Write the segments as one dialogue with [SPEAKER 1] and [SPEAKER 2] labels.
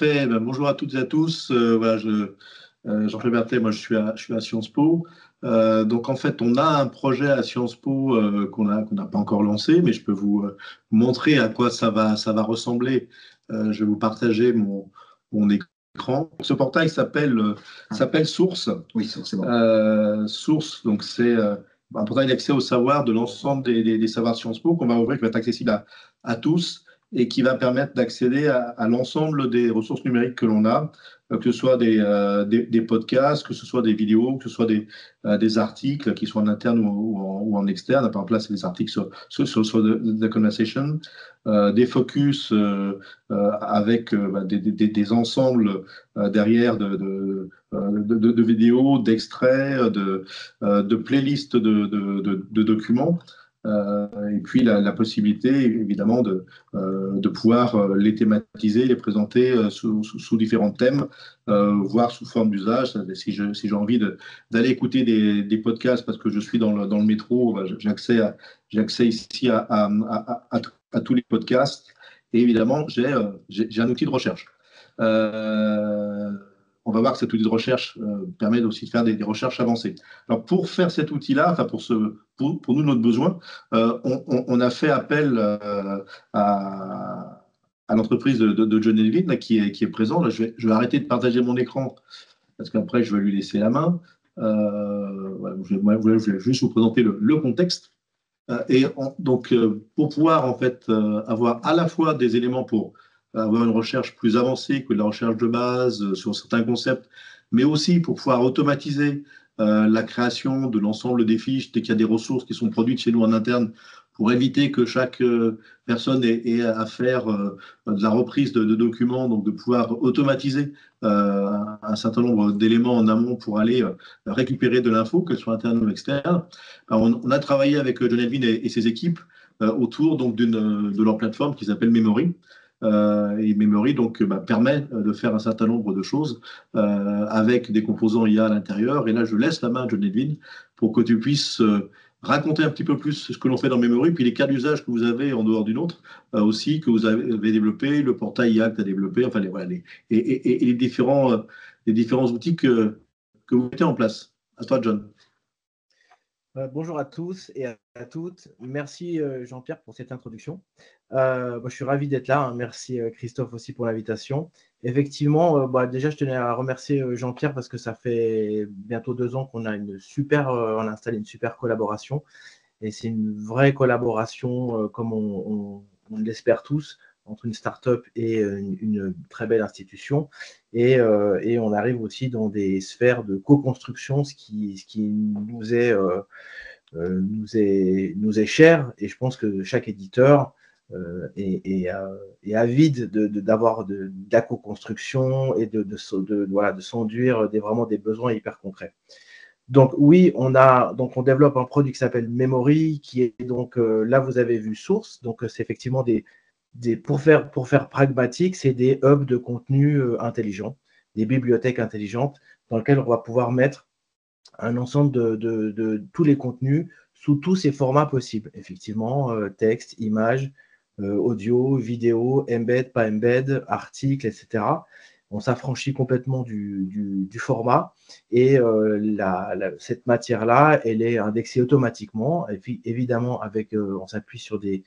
[SPEAKER 1] fait. Bonjour à toutes et à tous. Voilà, Jean-Pierre Berthet, moi je suis à Sciences Po. Donc en fait, on a un projet à Sciences Po qu'on n'a pas encore lancé, mais je peux vous montrer à quoi ça va ressembler. Je vais vous partager mon écran. Ce portail s'appelle Source.
[SPEAKER 2] Oui, c'est bon.
[SPEAKER 1] Source, donc c'est un portail d'accès au savoir de l'ensemble des savoirs Sciences Po qu'on va ouvrir, qui va être accessible à tous et qui va permettre d'accéder à l'ensemble des ressources numériques que l'on a, que ce soit des podcasts, que ce soit des vidéos, que ce soit des articles qui soient en interne ou en externe. Par exemple, là, c'est des articles sur The Conversation, des focus avec des ensembles derrière de vidéos, d'extraits, de playlists de documents. Et puis la possibilité, évidemment, de pouvoir les thématiser, les présenter sous différents thèmes, voire sous forme d'usage. Si j'ai envie d'aller écouter des podcasts parce que je suis dans le métro, j'ai accès ici à tous les podcasts. Et évidemment, j'ai un outil de recherche. On va voir que cet outil de recherche permet aussi de faire des recherches avancées. Alors, pour faire cet outil-là, enfin pour nous, notre besoin, on a fait appel à l'entreprise de John Elvin qui est présent. Là, je vais arrêter de partager mon écran parce qu'après, je vais lui laisser la main. Voilà, je vais juste vous présenter le contexte. Donc, pour pouvoir en fait avoir à la fois des éléments pour avoir une recherche plus avancée que la recherche de base sur certains concepts, mais aussi pour pouvoir automatiser la création de l'ensemble des fiches dès qu'il y a des ressources qui sont produites chez nous en interne pour éviter que chaque personne ait à faire de la reprise de documents, donc de pouvoir automatiser un certain nombre d'éléments en amont pour aller récupérer de l'info, qu'elle soit interne ou externe. Alors, on a travaillé avec John Elvin et ses équipes autour donc, de leur plateforme qui s'appelle Memory. Et Memory donc, permet de faire un certain nombre de choses avec des composants IA à l'intérieur. Et là, je laisse la main à John Elvin pour que tu puisses raconter un petit peu plus ce que l'on fait dans Memory, puis les cas d'usage que vous avez en dehors d'une autre aussi, que vous avez développé, le portail IA que tu as développé, enfin, et les différents outils que vous mettez en place. À toi, John.
[SPEAKER 3] Bonjour à tous et à toutes. Merci Jean-Pierre pour cette introduction. Moi, je suis ravi d'être là. Hein. Merci Christophe aussi pour l'invitation. Effectivement, déjà, je tenais à remercier Jean-Pierre parce que ça fait bientôt 2 ans qu'on a on a installé une super collaboration. Et c'est une vraie collaboration, comme on l'espère tous, entre une start-up et une très belle institution. Et on arrive aussi dans des sphères de co-construction, ce qui nous est cher. Et je pense que chaque éditeur est avide d'avoir de la co-construction et de s'enduire vraiment des besoins hyper concrets. Donc oui, on développe un produit qui s'appelle Memory, qui est donc là vous avez vu Source. Donc c'est effectivement pour faire pragmatique, c'est des hubs de contenu intelligents, des bibliothèques intelligentes dans lesquelles on va pouvoir mettre un ensemble de tous les contenus sous tous ces formats possibles. Effectivement, texte, image, audio, vidéo, embed, pas embed, article, etc. On s'affranchit complètement du format et cette matière-là, elle est indexée automatiquement. Et puis, évidemment, on s'appuie sur des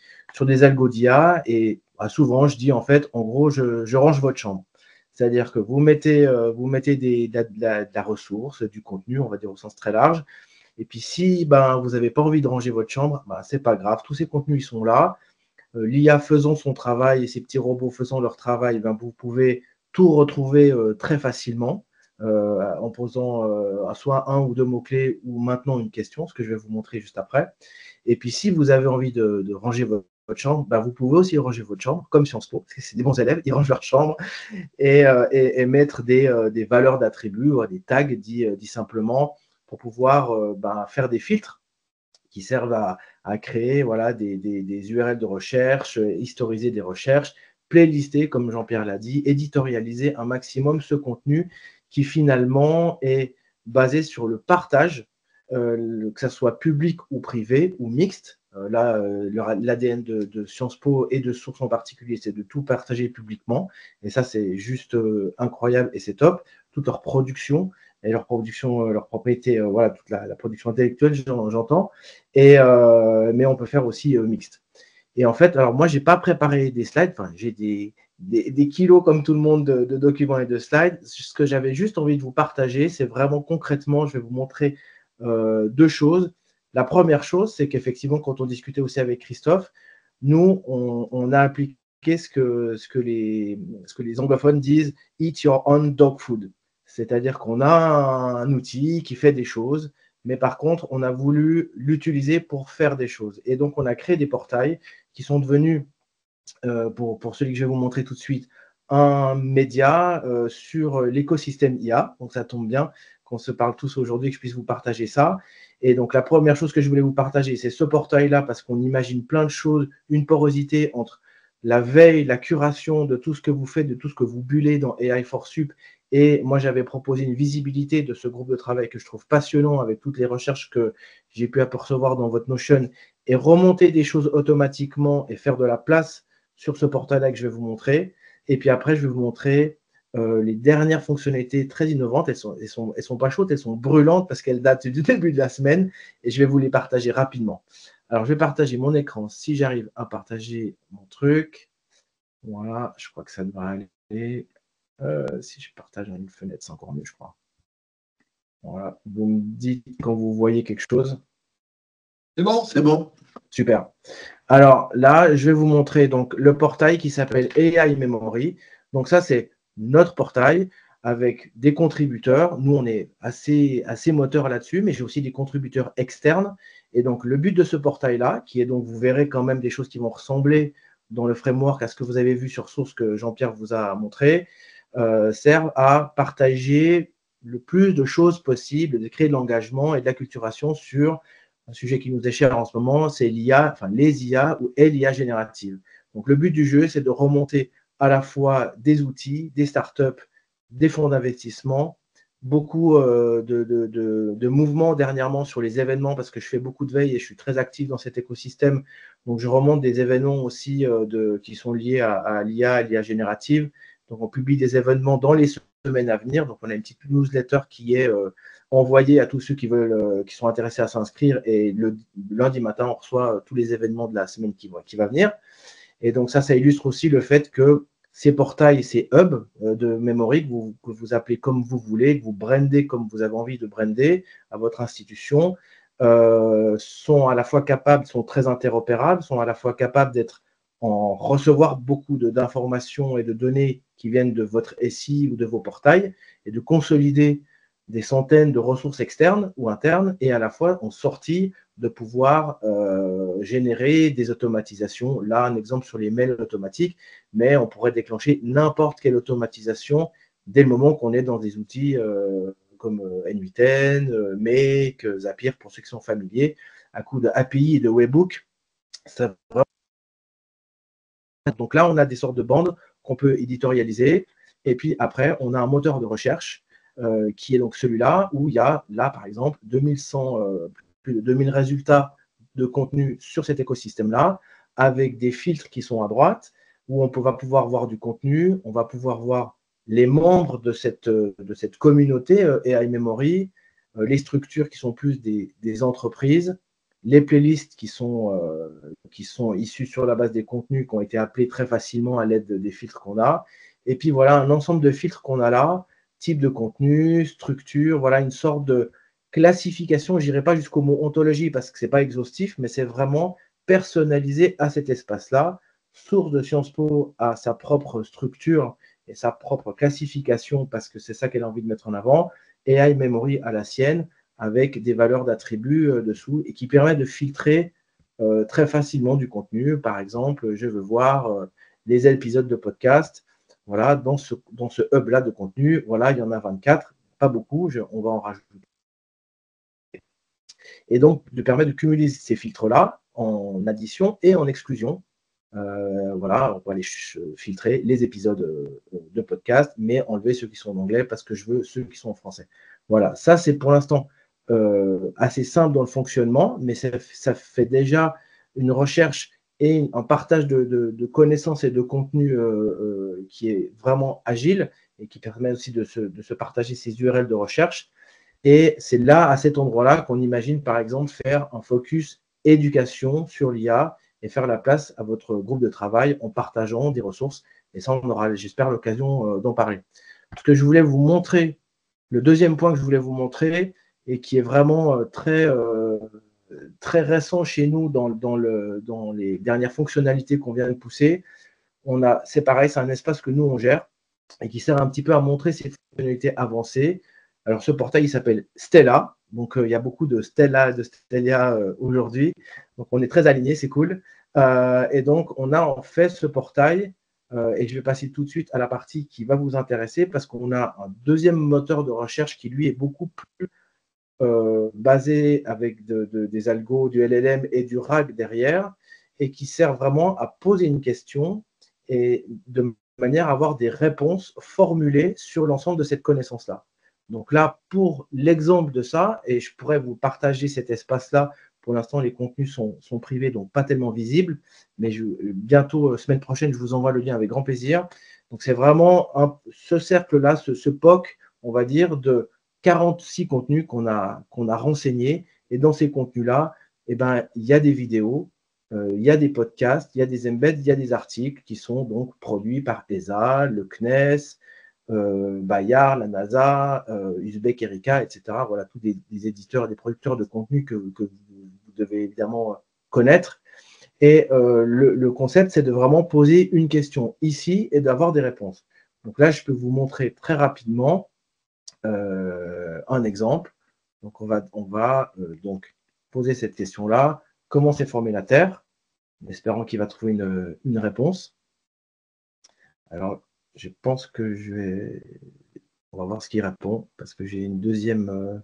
[SPEAKER 3] algos d'IA et souvent, je dis en fait, en gros, je range votre chambre. C'est-à-dire que vous mettez de la ressource, du contenu, on va dire au sens très large. Et puis, si vous n'avez pas envie de ranger votre chambre, ce n'est pas grave. Tous ces contenus, ils sont là. L'IA faisant son travail et ces petits robots faisant leur travail, vous pouvez tout retrouver très facilement en posant soit un ou deux mots-clés ou maintenant une question, ce que je vais vous montrer juste après. Et puis, si vous avez envie de ranger votre chambre, vous pouvez aussi ranger votre chambre, comme Sciences Po, parce que c'est des bons élèves, ils rangent leur chambre, et mettre des valeurs d'attributs, des tags, dit simplement, pour pouvoir faire des filtres qui servent à créer des URL de recherche, historiser des recherches, playlister, comme Jean-Pierre l'a dit, éditorialiser un maximum ce contenu qui finalement est basé sur le partage, que ce soit public ou privé ou mixte, L'ADN de Sciences Po et de Source en particulier, c'est de tout partager publiquement. Et ça, c'est juste incroyable et c'est top. Toute leur production et leur production, leur propriété, voilà, toute la production intellectuelle, j'entends. Mais on peut faire aussi mixte. Et en fait, alors moi, je n'ai pas préparé des slides. Enfin, j'ai des kilos, comme tout le monde, de documents et de slides. Ce que j'avais juste envie de vous partager, c'est vraiment concrètement, je vais vous montrer deux choses. La première chose, c'est qu'effectivement, quand on discutait aussi avec Christophe, nous, on a appliqué ce que les anglophones disent « eat your own dog food ». C'est-à-dire qu'on a un outil qui fait des choses, mais par contre, on a voulu l'utiliser pour faire des choses. Et donc, on a créé des portails qui sont devenus, pour celui que je vais vous montrer tout de suite, un média sur l'écosystème IA. Donc, ça tombe bien qu'on se parle tous aujourd'hui, que je puisse vous partager ça. Et donc, la première chose que je voulais vous partager, c'est ce portail-là, parce qu'on imagine plein de choses, une porosité entre la veille, la curation de tout ce que vous faites, de tout ce que vous bullez dans AI for Sup. Et moi, j'avais proposé une visibilité de ce groupe de travail que je trouve passionnant avec toutes les recherches que j'ai pu apercevoir dans votre Notion et remonter des choses automatiquement et faire de la place sur ce portail-là que je vais vous montrer. Et puis après, je vais vous montrer les dernières fonctionnalités très innovantes. Elles sont pas chaudes, elles sont brûlantes parce qu'elles datent du début de la semaine et je vais vous les partager rapidement. Alors, je vais partager mon écran si j'arrive à partager mon truc. Voilà, je crois que ça devrait aller. Si je partage dans une fenêtre, c'est encore mieux, je crois. Voilà, vous me dites quand vous voyez quelque chose.
[SPEAKER 1] C'est bon, c'est bon.
[SPEAKER 3] Super. Alors là, je vais vous montrer donc le portail qui s'appelle AI Memory. Donc ça, c'est notre portail avec des contributeurs. Nous, on est assez moteur là-dessus, mais j'ai aussi des contributeurs externes. Et donc, le but de ce portail-là, qui est donc, vous verrez quand même des choses qui vont ressembler dans le framework à ce que vous avez vu sur Source que Jean-Pierre vous a montré, sert à partager le plus de choses possibles, de créer de l'engagement et de l'acculturation sur un sujet qui nous est cher en ce moment, c'est l'IA, enfin les IA ou l'IA générative. Donc, le but du jeu, c'est de remonter à la fois des outils, des startups, des fonds d'investissement, beaucoup de mouvements dernièrement sur les événements parce que je fais beaucoup de veille et je suis très actif dans cet écosystème. Donc, je remonte des événements aussi qui sont liés à l'IA générative. Donc, on publie des événements dans les semaines à venir. Donc, on a une petite newsletter qui est envoyée à tous ceux qui veulent, qui sont intéressés à s'inscrire. Et le lundi matin, on reçoit tous les événements de la semaine qui va venir. Et donc, ça illustre aussi le fait que ces portails, ces hubs de memory que vous appelez comme vous voulez, que vous brandez comme vous avez envie de brander à votre institution, sont à la fois capables, sont très interopérables, sont à la fois capables recevoir beaucoup d'informations et de données qui viennent de votre SI ou de vos portails et de consolider des centaines de ressources externes ou internes et à la fois en sortie de pouvoir générer des automatisations. Là, un exemple sur les mails automatiques, mais on pourrait déclencher n'importe quelle automatisation dès le moment qu'on est dans des outils comme N8N, Make, Zapier, pour ceux qui sont familiers, à coup de API et de Webhook. Donc là, on a des sortes de bandes qu'on peut éditorialiser. Et puis après, on a un moteur de recherche qui est donc celui-là, où il y a, là, par exemple, plus de 2000 résultats de contenu sur cet écosystème-là, avec des filtres qui sont à droite, où on va pouvoir voir du contenu, on va pouvoir voir les membres de cette communauté AI Memory, les structures qui sont plus des entreprises, les playlists qui sont issues sur la base des contenus qui ont été appelés très facilement à l'aide des filtres qu'on a. Et puis voilà, un ensemble de filtres qu'on a là, type de contenu, structure, voilà une sorte de classification, je n'irai pas jusqu'au mot ontologie parce que ce n'est pas exhaustif, mais c'est vraiment personnalisé à cet espace-là. Source de Sciences Po a sa propre structure et sa propre classification parce que c'est ça qu'elle a envie de mettre en avant. AI Memory a la sienne avec des valeurs d'attributs dessous et qui permet de filtrer très facilement du contenu. Par exemple, je veux voir les épisodes de podcast. Voilà, dans ce hub-là de contenu, voilà, il y en a 24, pas beaucoup, on va en rajouter. Et donc, de permettre de cumuler ces filtres-là en addition et en exclusion. Voilà, on va aller filtrer les épisodes de podcast, mais enlever ceux qui sont en anglais parce que je veux ceux qui sont en français. Voilà, ça c'est pour l'instant assez simple dans le fonctionnement, mais ça fait déjà une recherche et un partage de connaissances et de contenu qui est vraiment agile et qui permet aussi de se partager ces URL de recherche. Et c'est là, à cet endroit-là, qu'on imagine, par exemple, faire un focus éducation sur l'IA et faire la place à votre groupe de travail en partageant des ressources. Et ça, on aura, j'espère, l'occasion d'en parler. Ce que je voulais vous montrer, le deuxième point que je voulais vous montrer, et qui est vraiment très récent chez nous dans les dernières fonctionnalités qu'on vient de pousser, c'est pareil, c'est un espace que nous, on gère et qui sert un petit peu à montrer ces fonctionnalités avancées. Alors, ce portail, il s'appelle Stella. Donc, il y a beaucoup de Stella, de Stellia aujourd'hui. Donc, on est très alignés, c'est cool. Et donc, on a en fait ce portail, et je vais passer tout de suite à la partie qui va vous intéresser parce qu'on a un deuxième moteur de recherche qui, lui, est beaucoup plus basé avec des algos, du LLM et du RAG derrière, et qui sert vraiment à poser une question et de manière à avoir des réponses formulées sur l'ensemble de cette connaissance-là. Donc là, pour l'exemple de ça, et je pourrais vous partager cet espace-là, pour l'instant, les contenus sont privés, donc pas tellement visibles, mais bientôt, semaine prochaine, je vous envoie le lien avec grand plaisir. Donc c'est vraiment ce cercle-là, ce POC, on va dire, de 46 contenus qu'on a renseignés. Et dans ces contenus-là, eh ben, il y a des vidéos, il y a des podcasts, il y a des embeds, il y a des articles qui sont donc produits par ESA, le CNES, Bayard, la NASA, Uzbek Erika, etc. Voilà, tous des éditeurs et des producteurs de contenu que vous devez évidemment connaître. Et le concept, c'est de vraiment poser une question ici et d'avoir des réponses. Donc là, je peux vous montrer très rapidement un exemple. Donc, on va donc poser cette question-là. Comment s'est formée la Terre? En espérant qu'il va trouver une réponse. Alors, je pense que on va voir ce qu'il répond, parce que j'ai une deuxième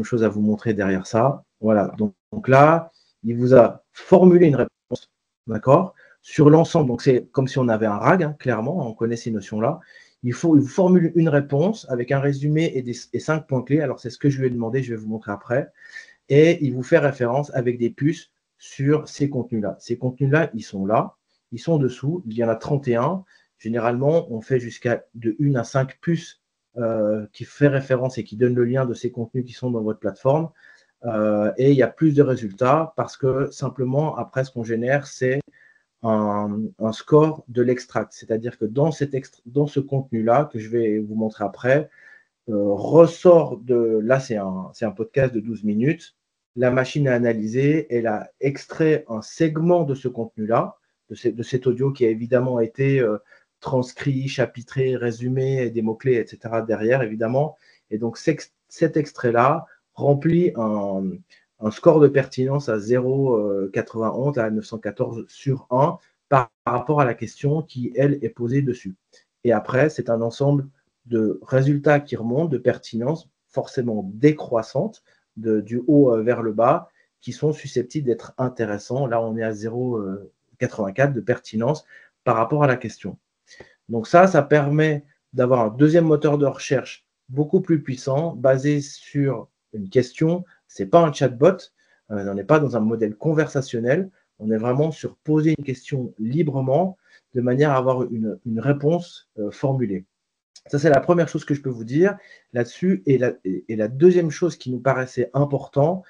[SPEAKER 3] chose à vous montrer derrière ça. Voilà, donc là, il vous a formulé une réponse, d'accord, sur l'ensemble. Donc, c'est comme si on avait un RAG, hein, clairement, on connaît ces notions-là. Il vous formule une réponse avec un résumé et 5 points clés. Alors, c'est ce que je lui ai demandé, je vais vous montrer après. Et il vous fait référence avec des puces sur ces contenus-là. Ces contenus-là, ils sont là, ils sont dessous. Il y en a 31. Généralement, on fait jusqu'à de 1 à 5 puces qui fait référence et qui donne le lien de ces contenus qui sont dans votre plateforme. Et il y a plus de résultats parce que simplement, après, ce qu'on génère, c'est un score de l'extract. C'est-à-dire que dans ce contenu-là, que je vais vous montrer après, ressort de… Là, c'est un podcast de 12 minutes. La machine a analysé, elle a extrait un segment de ce contenu-là, de cet audio qui a évidemment été transcrit, chapitré, résumé, des mots-clés, etc. derrière, évidemment. Et donc, cet extrait-là remplit un score de pertinence à 0,91 à 914 sur 1 par rapport à la question qui, elle, est posée dessus. Et après, c'est un ensemble de résultats qui remontent, de pertinence forcément décroissante, du haut vers le bas, qui sont susceptibles d'être intéressants. Là, on est à 0,84 de pertinence par rapport à la question. Donc ça permet d'avoir un deuxième moteur de recherche beaucoup plus puissant, basé sur une question. Ce n'est pas un chatbot, on n'est pas dans un modèle conversationnel, on est vraiment sur poser une question librement, de manière à avoir une réponse formulée. Ça, c'est la première chose que je peux vous dire là-dessus. Et la deuxième chose qui nous paraissait important,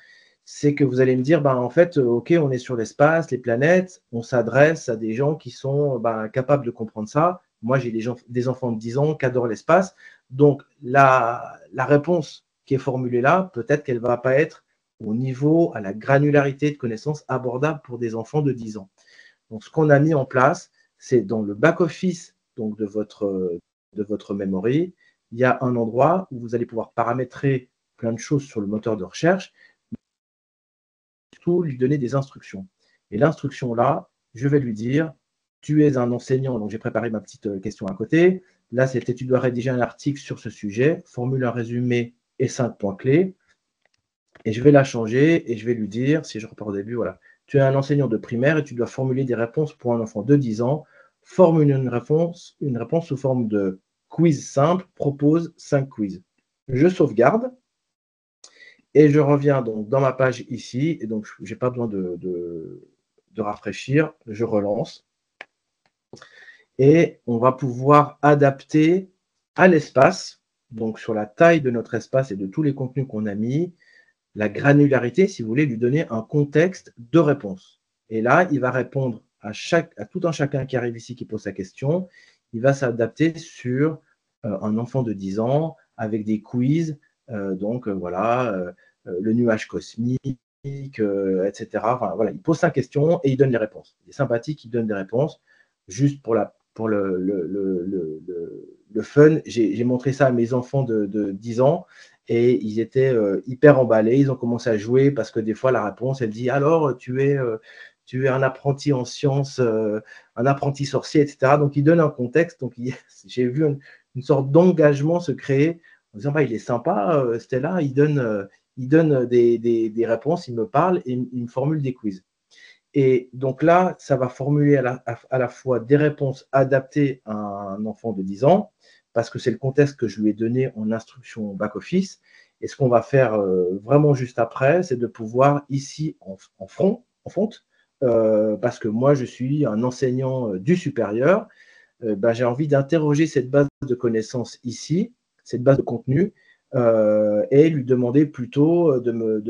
[SPEAKER 3] c'est que vous allez me dire, en fait, OK, on est sur l'espace, les planètes, on s'adresse à des gens qui sont capables de comprendre ça. Moi, j'ai des enfants de 10 ans qui adorent l'espace. Donc, la réponse qui est formulée là, peut-être qu'elle ne va pas être au niveau, à la granularité de connaissances abordable pour des enfants de 10 ans. Donc, ce qu'on a mis en place, c'est dans le back-office donc de votre memory, il y a un endroit où vous allez pouvoir paramétrer plein de choses sur le moteur de recherche, surtout lui donner des instructions. Et l'instruction là, je vais lui dire, tu es un enseignant, donc j'ai préparé ma petite question à côté. Là, c'était tu dois rédiger un article sur ce sujet, formule un résumé et 5 points clés. Et je vais la changer et je vais lui dire, si je repars au début, voilà, tu es un enseignant de primaire et tu dois formuler des réponses pour un enfant de 10 ans. Formule une réponse sous forme de quiz simple, propose 5 quiz. Je sauvegarde Et je reviens donc dans ma page ici, et donc je n'ai pas besoin de rafraîchir, je relance. Et on va pouvoir adapter à l'espace, donc sur la taille de notre espace et de tous les contenus qu'on a mis, la granularité, si vous voulez, lui donner un contexte de réponse. Et là, il va répondre à tout un chacun qui arrive ici, qui pose sa question. Il va s'adapter sur un enfant de 10 ans avec des quiz, le nuage cosmique, etc. Enfin, voilà, il pose sa question et il donne les réponses. Il est sympathique, il donne des réponses. Juste pour le fun, j'ai montré ça à mes enfants de 10 ans et ils étaient hyper emballés. Ils ont commencé à jouer parce que des fois, la réponse, elle dit alors, tu es un apprenti en sciences, un apprenti sorcier, etc. Donc, il donne un contexte. Donc, j'ai vu une sorte d'engagement se créer en disant bah, il est sympa, Stella, il donne des réponses, il me parle et il me formule des quiz. Et donc là, ça va formuler à la fois des réponses adaptées à un enfant de 10 ans, parce que c'est le contexte que je lui ai donné en instruction back-office. Et ce qu'on va faire vraiment juste après, c'est de pouvoir ici en front, parce que moi, je suis un enseignant du supérieur, j'ai envie d'interroger cette base de connaissances ici, cette base de contenu, et lui demander plutôt de me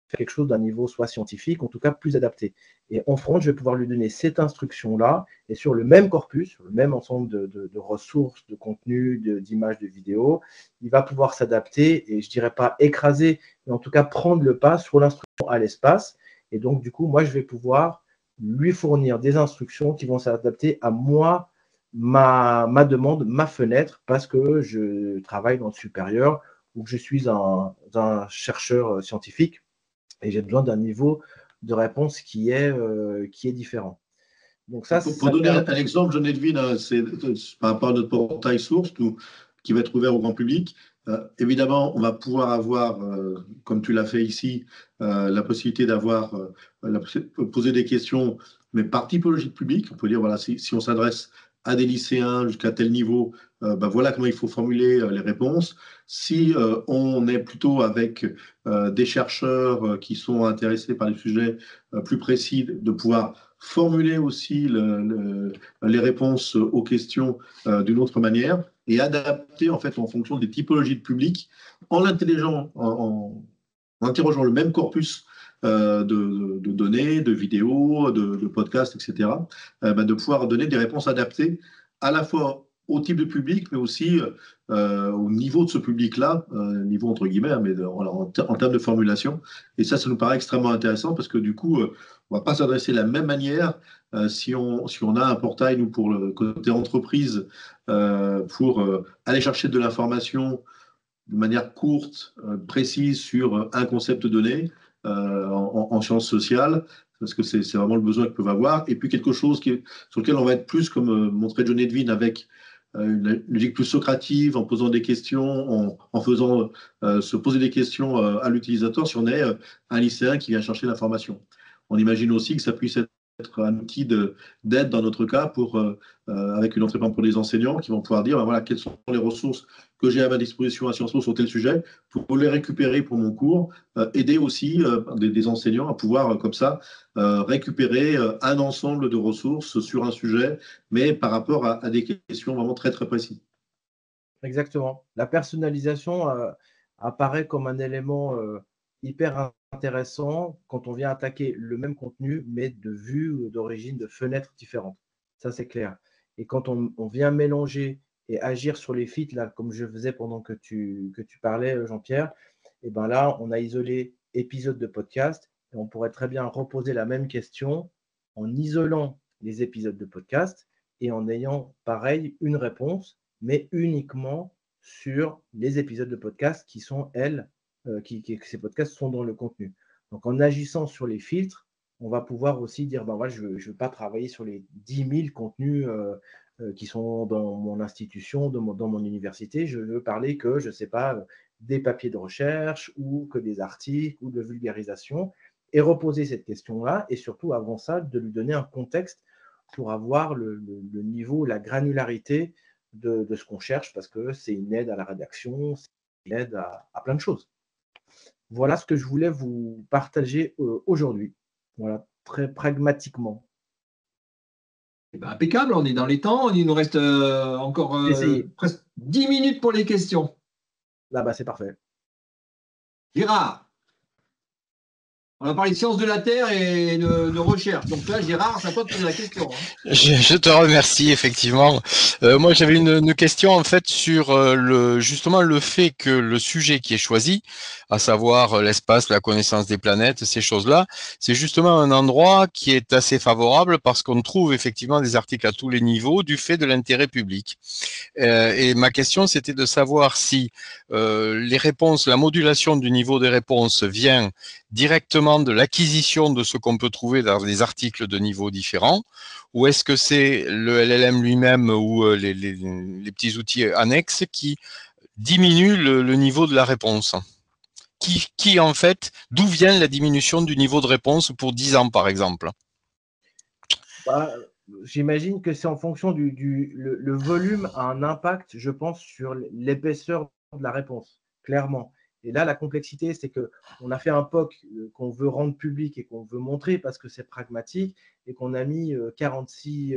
[SPEAKER 3] faire quelque chose d'un niveau soit scientifique, en tout cas plus adapté. Et en front, je vais pouvoir lui donner cette instruction-là, et sur le même corpus, sur le même ensemble de ressources, de contenus, d'images, de vidéos, il va pouvoir s'adapter, et je ne dirais pas écraser, mais en tout cas prendre le pas sur l'instruction à l'espace. Et donc, du coup, moi, je vais pouvoir lui fournir des instructions qui vont s'adapter à moi, ma demande, ma fenêtre, parce que je travaille dans le supérieur ou que je suis un chercheur scientifique et j'ai besoin d'un niveau de réponse qui est différent. Donc ça,
[SPEAKER 1] Pour
[SPEAKER 3] ça
[SPEAKER 1] donner
[SPEAKER 3] permet.
[SPEAKER 1] un exemple, Geneviève, c'est par rapport à notre portail source qui va être ouvert au grand public. Évidemment, on va pouvoir avoir, comme tu l'as fait ici, la possibilité d'avoir, poser des questions, mais par typologie de public. On peut dire, voilà, si on s'adresse à des lycéens jusqu'à tel niveau, voilà comment il faut formuler les réponses. Si on est plutôt avec des chercheurs qui sont intéressés par des sujets plus précis, de pouvoir formuler aussi les réponses aux questions d'une autre manière et adapter en fait en fonction des typologies de public en en interrogeant le même corpus de données, de vidéos, de podcasts, etc., de pouvoir donner des réponses adaptées à la fois au type de public, mais aussi au niveau de ce public-là, niveau entre guillemets, hein, mais en termes de formulation. Et ça nous paraît extrêmement intéressant parce que du coup, on ne va pas s'adresser de la même manière si on a un portail, nous, pour le côté entreprise, pour aller chercher de l'information de manière courte, précise sur un concept donné en sciences sociales, parce que c'est vraiment le besoin qu'ils peuvent avoir. Et puis quelque chose sur lequel on va être plus, comme montrait John Edwin, avec une logique plus socrative, en posant des questions, en faisant se poser des questions à l'utilisateur si on est un lycéen qui vient chercher l'information. On imagine aussi que ça puisse être un outil d'aide dans notre cas avec une entrée pour les enseignants qui vont pouvoir dire voilà, quelles sont les ressources que j'ai à ma disposition à Sciences Po sur tel sujet pour les récupérer pour mon cours, aider aussi des enseignants à pouvoir comme ça récupérer un ensemble de ressources sur un sujet, mais par rapport à des questions vraiment très très précises.
[SPEAKER 3] Exactement. La personnalisation apparaît comme un élément hyper intéressant quand on vient attaquer le même contenu, mais de vues, d'origine, de fenêtres différentes. Ça, c'est clair. Et quand on vient mélanger et agir sur les feeds, là, comme je faisais pendant que tu parlais, Jean-Pierre, et ben là, on a isolé épisodes de podcast et on pourrait très bien reposer la même question en isolant les épisodes de podcast et en ayant, pareil, une réponse mais uniquement sur les épisodes de podcast qui sont, ces podcasts sont dans le contenu. Donc, en agissant sur les filtres, on va pouvoir aussi dire, ben voilà, je ne veux pas travailler sur les 10 000 contenus qui sont dans mon institution, dans mon université. Je veux parler que, je ne sais pas, des papiers de recherche ou que des articles ou de vulgarisation et reposer cette question-là et surtout, avant ça, de lui donner un contexte pour avoir le niveau, la granularité de ce qu'on cherche parce que c'est une aide à la rédaction, c'est une aide à plein de choses. Voilà ce que je voulais vous partager aujourd'hui. Voilà, très pragmatiquement.
[SPEAKER 2] Eh ben, impeccable, on est dans les temps. Il nous reste encore presque 10 minutes pour les questions.
[SPEAKER 3] Là, bah, c'est parfait.
[SPEAKER 2] Gérard, on a parlé de sciences de la Terre et de recherche. Donc là, Gérard, c'est à toi de poser la question.
[SPEAKER 4] Je te remercie, effectivement. Moi, j'avais une question, en fait, sur justement le fait que le sujet qui est choisi, à savoir l'espace, la connaissance des planètes, ces choses-là, c'est justement un endroit qui est assez favorable parce qu'on trouve effectivement des articles à tous les niveaux du fait de l'intérêt public. Et ma question, c'était de savoir si les réponses, la modulation du niveau des réponses vient directement de l'acquisition de ce qu'on peut trouver dans des articles de niveaux différents, ou est-ce que c'est le LLM lui-même ou les petits outils annexes qui diminuent le niveau de la réponse? Qui en fait, d'où vient la diminution du niveau de réponse pour 10 ans, par exemple?
[SPEAKER 3] Bah, j'imagine que c'est en fonction le volume a un impact, je pense, sur l'épaisseur de la réponse, clairement. Et là, la complexité, c'est qu'on a fait un POC qu'on veut rendre public et qu'on veut montrer parce que c'est pragmatique et qu'on a mis 46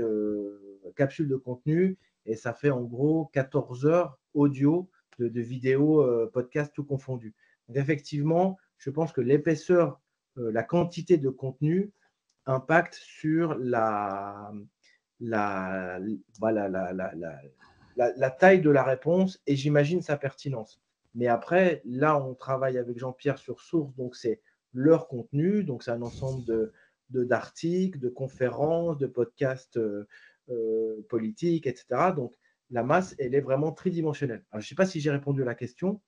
[SPEAKER 3] capsules de contenu et ça fait en gros 14 heures audio de vidéos, podcast, tout confondu. Donc effectivement, je pense que l'épaisseur, la quantité de contenu impact sur la taille de la réponse et j'imagine sa pertinence. Mais après, là, on travaille avec Jean-Pierre sur Source, donc c'est leur contenu, donc c'est un ensemble d'articles, de conférences, de podcasts politiques, etc. Donc, la masse, elle est vraiment tridimensionnelle. Alors, je ne sais pas si j'ai répondu à la question.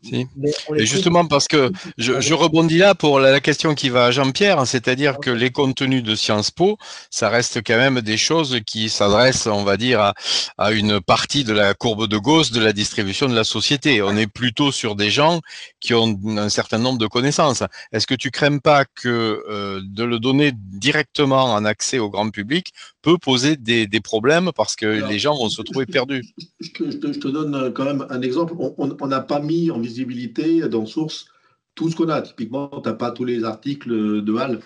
[SPEAKER 4] Si. Et justement, parce que je rebondis là pour la question qui va à Jean-Pierre, c'est-à-dire que les contenus de Sciences Po, ça reste quand même des choses qui s'adressent, on va dire, à une partie de la courbe de Gauss de la distribution de la société. On est plutôt sur des gens qui ont un certain nombre de connaissances. Est-ce que tu crains pas que de le donner directement en accès au grand public peut poser des problèmes parce que les gens vont se trouver perdus?
[SPEAKER 1] Je te donne quand même un exemple. On n'a pas mis en visibilité dans Source tout ce qu'on a. Typiquement, tu n'as pas tous les articles de HAL,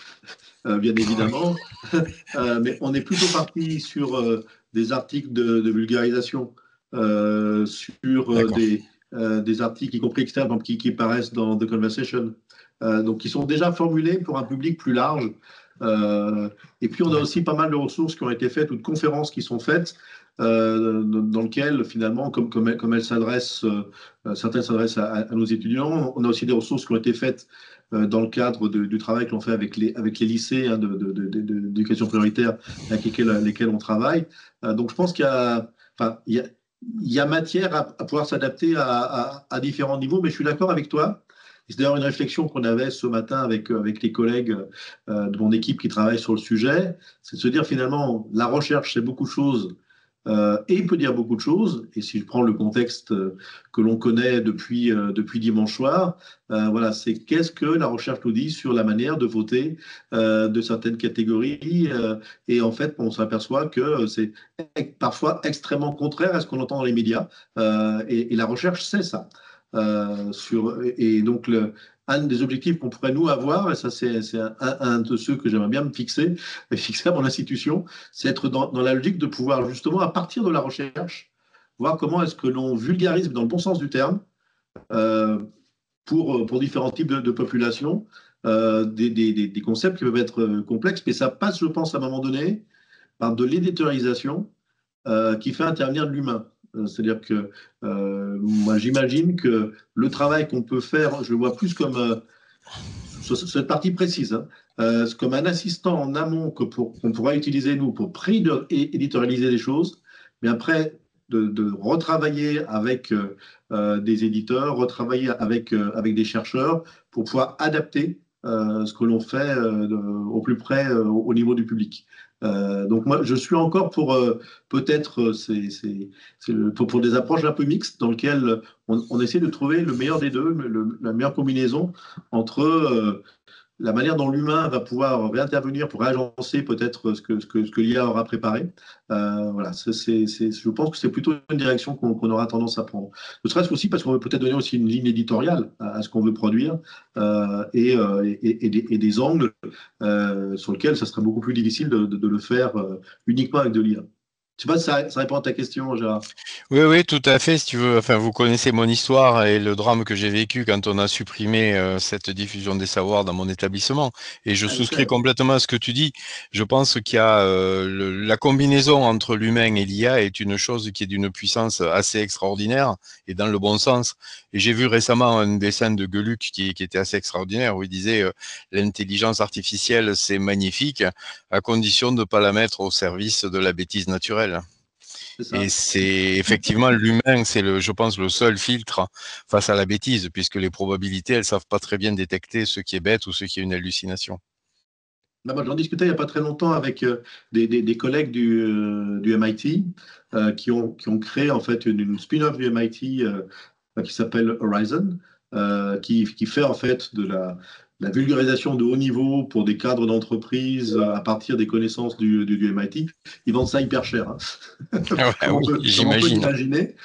[SPEAKER 1] bien évidemment, mais on est plutôt parti sur des articles de vulgarisation, sur des articles, y compris externes, qui paraissent dans The Conversation, donc qui sont déjà formulés pour un public plus large. Et puis, on a aussi pas mal de ressources qui ont été faites ou de conférences qui sont faites dans lesquelles, finalement, comme elles s'adressent, certaines s'adressent à nos étudiants. On a aussi des ressources qui ont été faites dans le cadre du travail que l'on fait avec les lycées d'éducation prioritaire avec lesquels on travaille. Donc, je pense qu'il y a matière à pouvoir s'adapter à différents niveaux, mais je suis d'accord avec toi. C'est d'ailleurs une réflexion qu'on avait ce matin avec les collègues de mon équipe qui travaillent sur le sujet, c'est de se dire finalement, la recherche, c'est beaucoup de choses et il peut dire beaucoup de choses. Et si je prends le contexte que l'on connaît depuis dimanche soir, voilà, c'est qu'est-ce que la recherche nous dit sur la manière de voter de certaines catégories. Et en fait, on s'aperçoit que c'est parfois extrêmement contraire à ce qu'on entend dans les médias. Et la recherche, c'est ça. Et donc, un des objectifs qu'on pourrait nous avoir, et ça c'est un de ceux que j'aimerais bien me fixer à mon institution, c'est être dans la logique de pouvoir justement, à partir de la recherche, voir comment est-ce que l'on vulgarise, dans le bon sens du terme, pour différents types de populations, des concepts qui peuvent être complexes, mais ça passe, je pense, à un moment donné, par de l'éditorialisation qui fait intervenir de l'humain. C'est-à-dire que moi, j'imagine que le travail qu'on peut faire, je le vois plus comme cette partie précise, comme un assistant en amont qu'on pourra utiliser nous pour éditorialiser les choses, mais après de retravailler avec des éditeurs, retravailler avec des chercheurs pour pouvoir adapter ce que l'on fait au plus près au niveau du public. Donc moi, je suis encore pour peut-être pour des approches un peu mixtes dans lesquelles on essaie de trouver le meilleur des deux, la meilleure combinaison entre la manière dont l'humain va pouvoir réintervenir pour réagencer peut-être ce que l'IA aura préparé. Voilà, je pense que c'est plutôt une direction qu'on aura tendance à prendre. Ne serait-ce aussi parce qu'on veut peut-être donner aussi une ligne éditoriale à ce qu'on veut produire et des angles sur lesquels ça serait beaucoup plus difficile de le faire uniquement avec de l'IA. Je ne sais pas si ça répond à ta question, Gérard.
[SPEAKER 4] Oui, oui, tout à fait. Si tu veux, enfin, vous connaissez mon histoire et le drame que j'ai vécu quand on a supprimé cette diffusion des savoirs dans mon établissement. Et je souscris complètement à ce que tu dis. Je pense qu'il y a la combinaison entre l'humain et l'IA est une chose qui est d'une puissance assez extraordinaire et dans le bon sens. Et j'ai vu récemment un dessin de Geluck qui était assez extraordinaire où il disait l'intelligence artificielle, c'est magnifique à condition de ne pas la mettre au service de la bêtise naturelle. Et c'est effectivement l'humain, c'est je pense, le seul filtre face à la bêtise, puisque les probabilités, elles savent pas très bien détecter ce qui est bête ou ce qui est une hallucination.
[SPEAKER 1] Là, moi, j'en discutais il n'y a pas très longtemps avec des collègues du MIT qui ont créé en fait une spin-off du MIT qui s'appelle Horizon, qui fait en fait de la vulgarisation de haut niveau pour des cadres d'entreprise à partir des connaissances du MIT. Ils vendent ça hyper cher. Hein.
[SPEAKER 4] J'imagine.
[SPEAKER 1] Imaginer.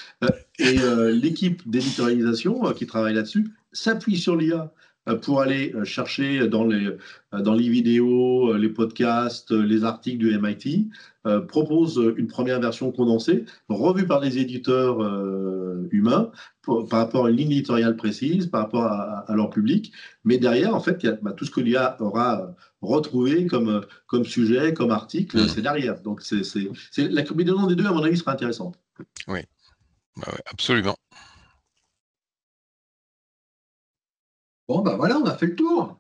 [SPEAKER 1] Et l'équipe d'éditorialisation qui travaille là-dessus s'appuie sur l'IA pour aller chercher dans les vidéos, les podcasts, les articles du MIT, propose une première version condensée, revue par des éditeurs humains, par rapport à une ligne éditoriale précise, par rapport à leur public. Mais derrière, en fait, il y a tout ce que l'IA aura retrouvé comme sujet, comme article, c'est derrière. Donc, la combinaison des deux, à mon avis, sera intéressante.
[SPEAKER 4] Oui, absolument.
[SPEAKER 2] Bon, ben voilà, on a fait le tour.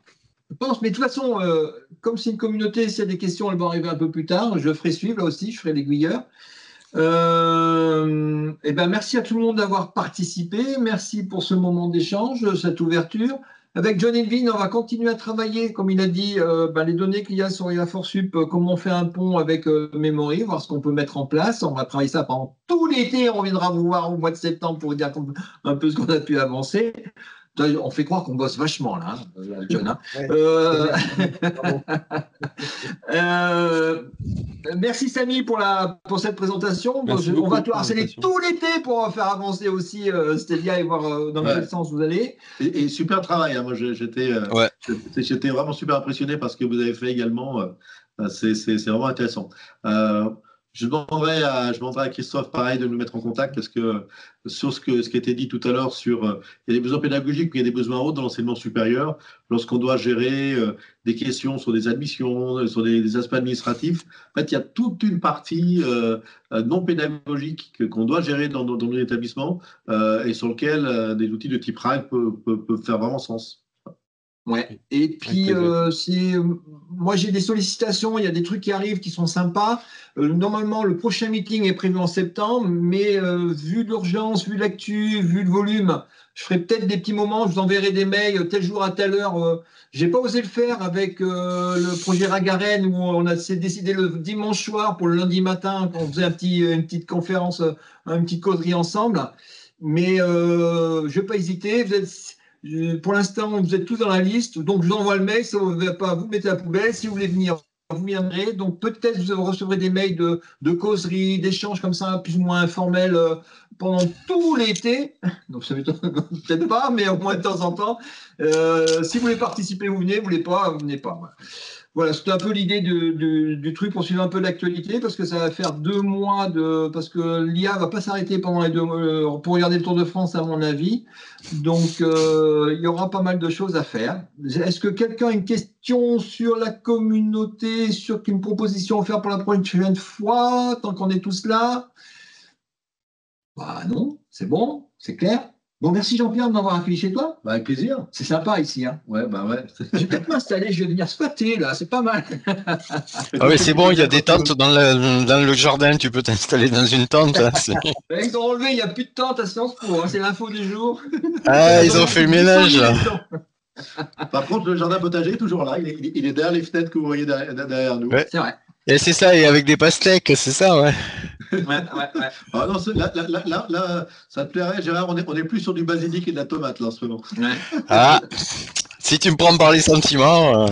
[SPEAKER 2] Je pense, mais de toute façon, comme c'est une communauté, s'il y a des questions, elles vont arriver un peu plus tard. Je ferai suivre là aussi, je ferai l'aiguilleur. Et ben, merci à tout le monde d'avoir participé. Merci pour ce moment d'échange, cette ouverture. Avec John Elvin, on va continuer à travailler, comme il a dit, les données qu'il y a sur IA4Sup, comment on fait un pont avec Memory, voir ce qu'on peut mettre en place. On va travailler ça pendant tout l'été. On reviendra vous voir au mois de septembre pour vous dire un peu ce qu'on a pu avancer. On fait croire qu'on bosse vachement là, John. Merci Samy pour cette présentation. On va te harceler tout l'été pour faire avancer aussi Stevia et voir dans quel sens vous allez.
[SPEAKER 1] Et super travail. Hein. Moi, j'étais vraiment super impressionné par ce que vous avez fait également. C'est vraiment intéressant. Je demanderai à Christophe, pareil, de nous mettre en contact parce que sur ce qui a été dit tout à l'heure sur il y a des besoins pédagogiques, mais il y a des besoins autres dans l'enseignement supérieur. Lorsqu'on doit gérer des questions sur des admissions, sur des aspects administratifs, en fait, il y a toute une partie non pédagogique qu'on doit gérer dans nos établissements et sur lequel des outils de type RAG peuvent faire vraiment sens.
[SPEAKER 2] Ouais. Et puis, moi, j'ai des sollicitations, il y a des trucs qui arrivent qui sont sympas. Normalement, le prochain meeting est prévu en septembre, mais vu l'urgence, vu l'actu, vu le volume, je ferai peut-être des petits moments, je vous enverrai des mails tel jour à telle heure. J'ai pas osé le faire avec le projet Ragaren où on a décidé le dimanche soir pour le lundi matin, quand on faisait une petite conférence, une petite causerie ensemble. Mais je ne vais pas hésiter. Pour l'instant, vous êtes tous dans la liste, donc je vous envoie le mail. Si vous ne voulez pas, vous mettez à la poubelle. Si vous voulez venir, vous viendrez. Donc peut-être vous recevrez des mails de causeries, d'échanges comme ça, plus ou moins informels pendant tout l'été. Donc ça m'étonne peut-être pas, mais au moins de temps en temps. Si vous voulez participer, vous venez. Vous ne voulez pas, vous venez pas. Voilà, c'était un peu l'idée du truc pour suivre un peu l'actualité parce que ça va faire 2 mois parce que l'IA va pas s'arrêter pendant les 2 mois pour regarder le Tour de France à mon avis. Donc il y aura pas mal de choses à faire. Est-ce que quelqu'un a une question sur la communauté, sur une proposition à faire pour la prochaine fois, tant qu'on est tous là? Bah non, c'est bon, c'est clair. Bon, merci Jean-Pierre de m'avoir accueilli chez toi.
[SPEAKER 1] Avec plaisir.
[SPEAKER 2] C'est sympa ici. Hein.
[SPEAKER 1] Ouais.
[SPEAKER 2] Je vais peut-être m'installer, je vais venir squatter là, c'est pas mal.
[SPEAKER 4] Ah oui, c'est bon, il y a des tentes dans le jardin, tu peux t'installer dans une tente. Hein,
[SPEAKER 2] ils ont enlevé, il n'y a plus de tente à Sciences Po, hein, c'est l'info du jour.
[SPEAKER 4] Ah, ils ont fait le ménage là.
[SPEAKER 1] Par contre, le jardin potager est toujours là, il est derrière les fenêtres que vous voyez derrière nous.
[SPEAKER 4] Ouais.
[SPEAKER 2] C'est vrai.
[SPEAKER 4] Et c'est ça, et avec des pastèques, c'est ça, ouais.
[SPEAKER 2] Ouais.
[SPEAKER 1] Ah non, là, ça te plairait, Gérard, on est plus sur du basilic et de la tomate là en ce moment.
[SPEAKER 2] Ouais.
[SPEAKER 4] Ah, Si tu me prends par les sentiments.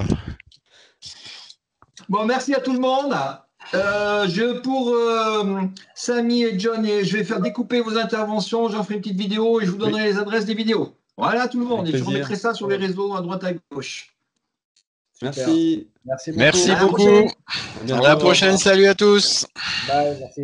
[SPEAKER 2] Bon, merci à tout le monde. Pour Samy et John, je vais faire découper vos interventions. J'en ferai une petite vidéo et je vous donnerai les adresses des vidéos. Voilà tout le monde. Et je remettrai ça sur les réseaux à droite à gauche.
[SPEAKER 5] Merci.
[SPEAKER 3] Merci beaucoup.
[SPEAKER 4] Merci
[SPEAKER 2] À la
[SPEAKER 4] beaucoup.
[SPEAKER 2] prochaine.
[SPEAKER 4] À la prochaine. Salut à tous.
[SPEAKER 3] Bye, merci.